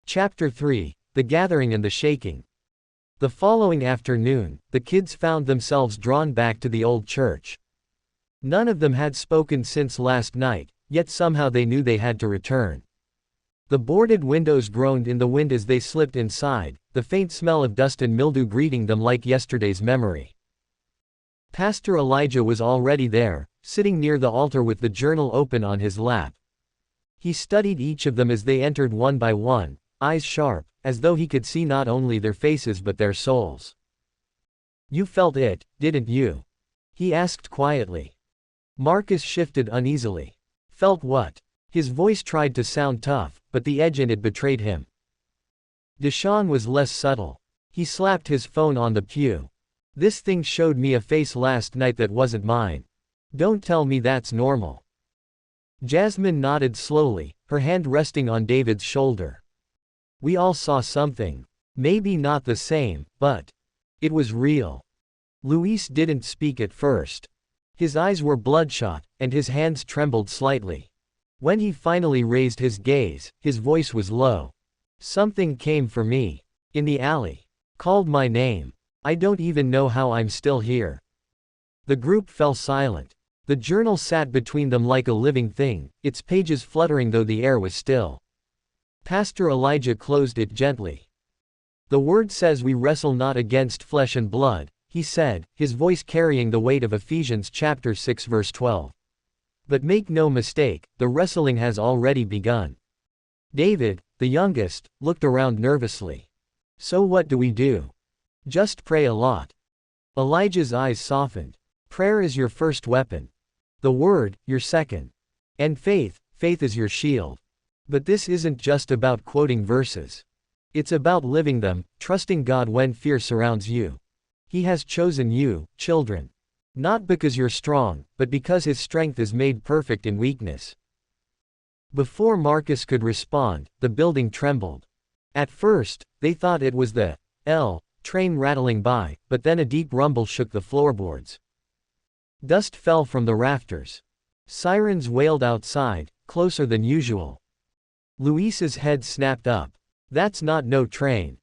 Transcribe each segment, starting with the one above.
Chapter 3, The Gathering and the Shaking. The following afternoon, the kids found themselves drawn back to the old church. None of them had spoken since last night, yet somehow they knew they had to return. The boarded windows groaned in the wind as they slipped inside, the faint smell of dust and mildew greeting them like yesterday's memory. Pastor Elijah was already there, sitting near the altar with the journal open on his lap. He studied each of them as they entered one by one, eyes sharp, as though he could see not only their faces but their souls. "You felt it, didn't you?" he asked quietly. Marcus shifted uneasily. Felt what? His voice tried to sound tough, but the edge in it betrayed him. Deshaun was less subtle. He slapped his phone on the pew. "This thing showed me a face last night that wasn't mine. Don't tell me that's normal." Jasmine nodded slowly, her hand resting on David's shoulder. "We all saw something. Maybe not the same, but it was real." Luis didn't speak at first. His eyes were bloodshot, and his hands trembled slightly. When he finally raised his gaze, his voice was low. "Something came for me. In the alley. Called my name. I don't even know how I'm still here." The group fell silent. The journal sat between them like a living thing, its pages fluttering though the air was still. Pastor Elijah closed it gently. "The word says we wrestle not against flesh and blood," he said, his voice carrying the weight of Ephesians Chapter 6 verse 12. "But make no mistake, the wrestling has already begun." David, the youngest, looked around nervously. "So what do we do?" "Just pray a lot." Elijah's eyes softened. "Prayer is your first weapon. The word, your second. And faith is your shield. But this isn't just about quoting verses. It's about living them, trusting God when fear surrounds you. He has chosen you, children. Not because you're strong, but because His strength is made perfect in weakness." Before Marcus could respond, the building trembled. At first, they thought it was the train rattling by, but then a deep rumble shook the floorboards. Dust fell from the rafters. Sirens wailed outside, closer than usual. Luis's head snapped up. "That's not no train."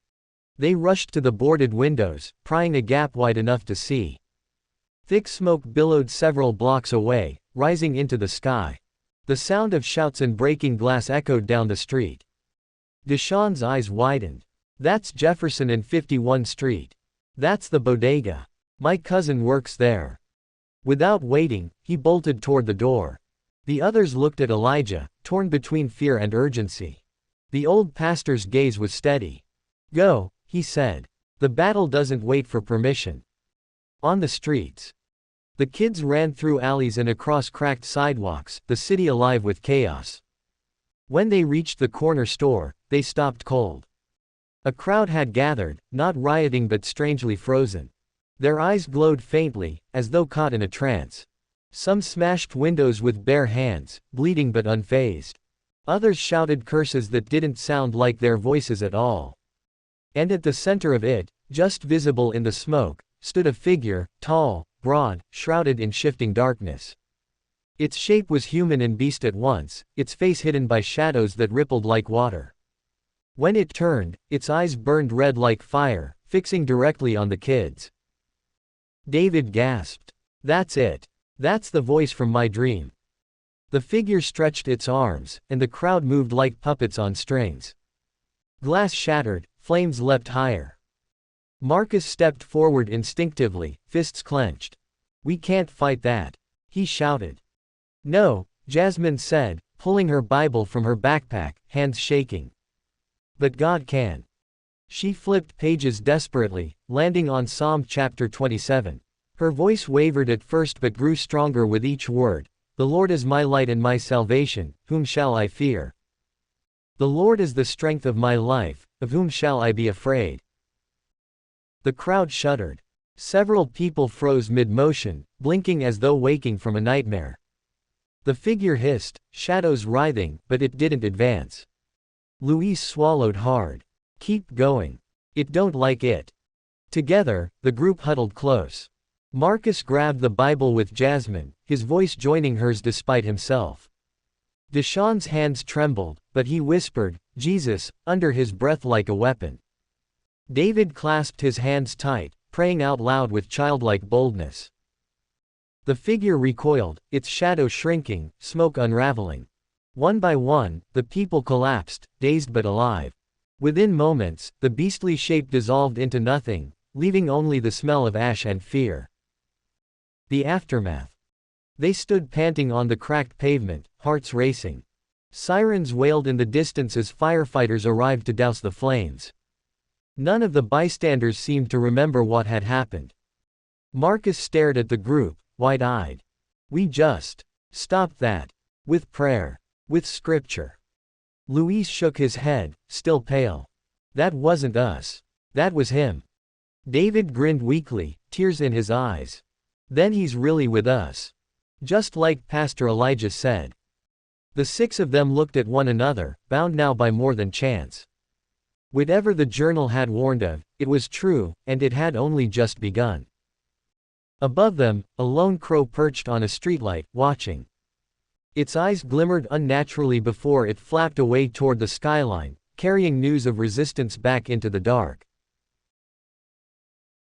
They rushed to the boarded windows, prying a gap wide enough to see. Thick smoke billowed several blocks away, rising into the sky. The sound of shouts and breaking glass echoed down the street. Deshaun's eyes widened. "That's Jefferson and 51 Street. That's the bodega. My cousin works there." Without waiting, he bolted toward the door. The others looked at Elijah, torn between fear and urgency. The old pastor's gaze was steady. "Go," he said. "The battle doesn't wait for permission." On the streets, the kids ran through alleys and across cracked sidewalks, the city alive with chaos. When they reached the corner store, they stopped cold. A crowd had gathered, not rioting but strangely frozen. Their eyes glowed faintly, as though caught in a trance. Some smashed windows with bare hands, bleeding but unfazed. Others shouted curses that didn't sound like their voices at all. And at the center of it, just visible in the smoke, stood a figure, tall, broad, shrouded in shifting darkness. Its shape was human and beast at once, its face hidden by shadows that rippled like water. When it turned, its eyes burned red like fire, fixing directly on the kids. David gasped. "That's it. That's the voice from my dream." The figure stretched its arms, and the crowd moved like puppets on strings. Glass shattered, flames leapt higher. Marcus stepped forward instinctively, fists clenched. "We can't fight that," he shouted. "No," Jasmine said, pulling her Bible from her backpack, hands shaking. "But God can." She flipped pages desperately, landing on Psalm chapter 27. Her voice wavered at first but grew stronger with each word. "The Lord is my light and my salvation, whom shall I fear? The Lord is the strength of my life, of whom shall I be afraid?" The crowd shuddered. Several people froze mid-motion, blinking as though waking from a nightmare. The figure hissed, shadows writhing, but it didn't advance. Luis swallowed hard. "Keep going. It don't like it." Together, the group huddled close. Marcus grabbed the Bible with Jasmine, his voice joining hers despite himself. Deshaun's hands trembled, but he whispered, Jesus, under his breath like a weapon. David clasped his hands tight, praying out loud with childlike boldness. The figure recoiled, its shadow shrinking, smoke unraveling. One by one, the people collapsed, dazed but alive. Within moments, the beastly shape dissolved into nothing, leaving only the smell of ash and fear. The aftermath. They stood panting on the cracked pavement, hearts racing. Sirens wailed in the distance as firefighters arrived to douse the flames. None of the bystanders seemed to remember what had happened. Marcus stared at the group, wide-eyed. We just stopped that. With prayer. With scripture. Luis shook his head, still pale. That wasn't us. That was him. David grinned weakly, tears in his eyes. Then he's really with us. Just like Pastor Elijah said. The six of them looked at one another, bound now by more than chance. Whatever the journal had warned of, it was true, and it had only just begun. Above them, a lone crow perched on a streetlight, watching. Its eyes glimmered unnaturally before it flapped away toward the skyline, carrying news of resistance back into the dark.